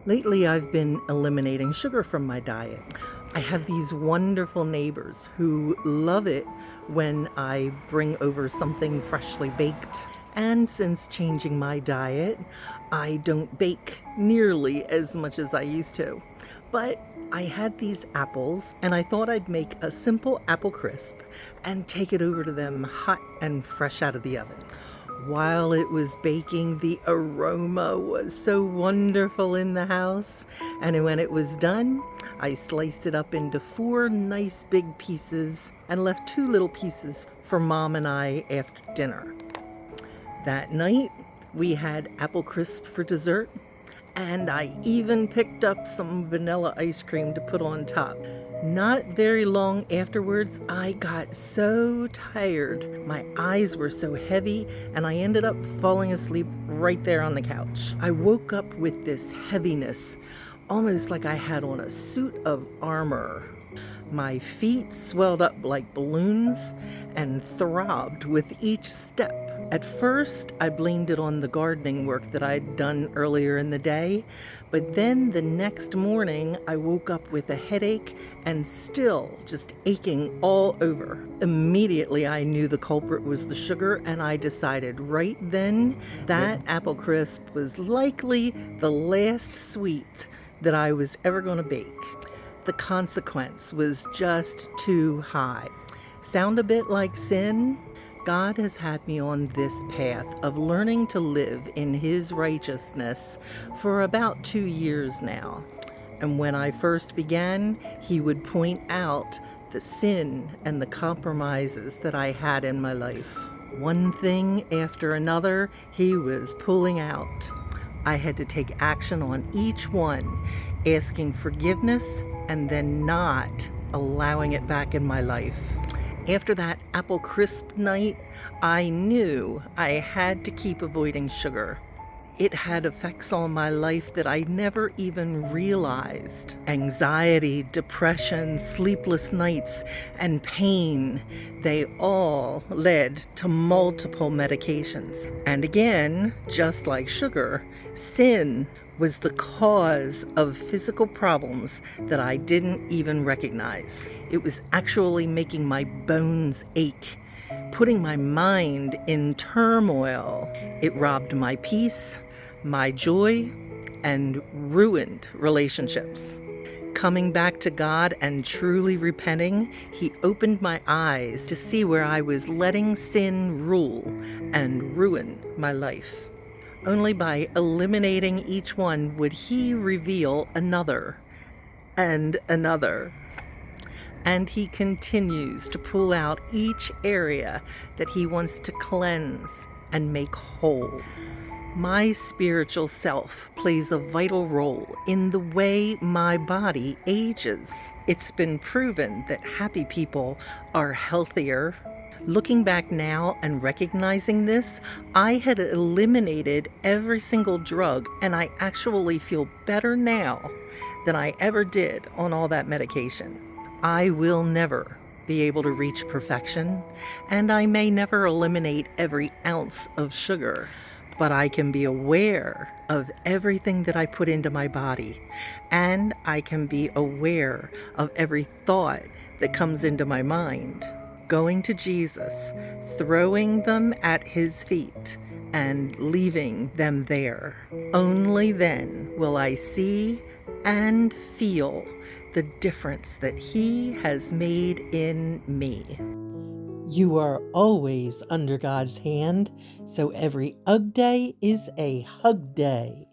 Lately, I've been eliminating sugar from my diet. I have these wonderful neighbors who love it when I bring over something freshly baked. And since changing my diet, I don't bake nearly as much as I used to. But I had these apples and I thought I'd make a simple apple crisp and take it over to them hot and fresh out of the oven. While it was baking, the aroma was so wonderful in the house. And when it was done, I sliced it up into 4 nice big pieces and left 2 little pieces for Mom and I after dinner. That night, we had apple crisp for dessert, and I even picked up some vanilla ice cream to put on top. Not very long afterwards, I got so tired. My eyes were so heavy, and I ended up falling asleep right there on the couch. I woke up with this heaviness, almost like I had on a suit of armor. My feet swelled up like balloons and throbbed with each step. At first, I blamed it on the gardening work that I'd done earlier in the day, but then the next morning, I woke up with a headache and still just aching all over. Immediately, I knew the culprit was the sugar, and I decided right then that apple crisp was likely the last sweet that I was ever going to bake. The consequence was just too high. Sound a bit like sin? God has had me on this path of learning to live in His righteousness for about 2 years now. And when I first began, He would point out the sin and the compromises that I had in my life. One thing after another, He was pulling out. I had to take action on each one, asking forgiveness and then not allowing it back in my life. After that apple crisp night, I knew I had to keep avoiding sugar. It had effects on my life that I never even realized. Anxiety, depression, sleepless nights, and pain, they all led to multiple medications. And again, just like sugar, sin was the cause of physical problems that I didn't even recognize. It was actually making my bones ache, putting my mind in turmoil. It robbed my peace, my joy, and ruined relationships. Coming back to God and truly repenting, He opened my eyes to see where I was letting sin rule and ruin my life. Only by eliminating each one would He reveal another and another. And He continues to pull out each area that He wants to cleanse and make whole. My spiritual self plays a vital role in the way my body ages. It's been proven that happy people are healthier. Looking back now and recognizing this, I had eliminated every single drug, and I actually feel better now than I ever did on all that medication. I will never be able to reach perfection, and I may never eliminate every ounce of sugar, but I can be aware of everything that I put into my body, and I can be aware of every thought that comes into my mind. Going to Jesus, throwing them at His feet, and leaving them there. Only then will I see and feel the difference that He has made in me. You are always under God's hand, so every Ugg day is a hug day.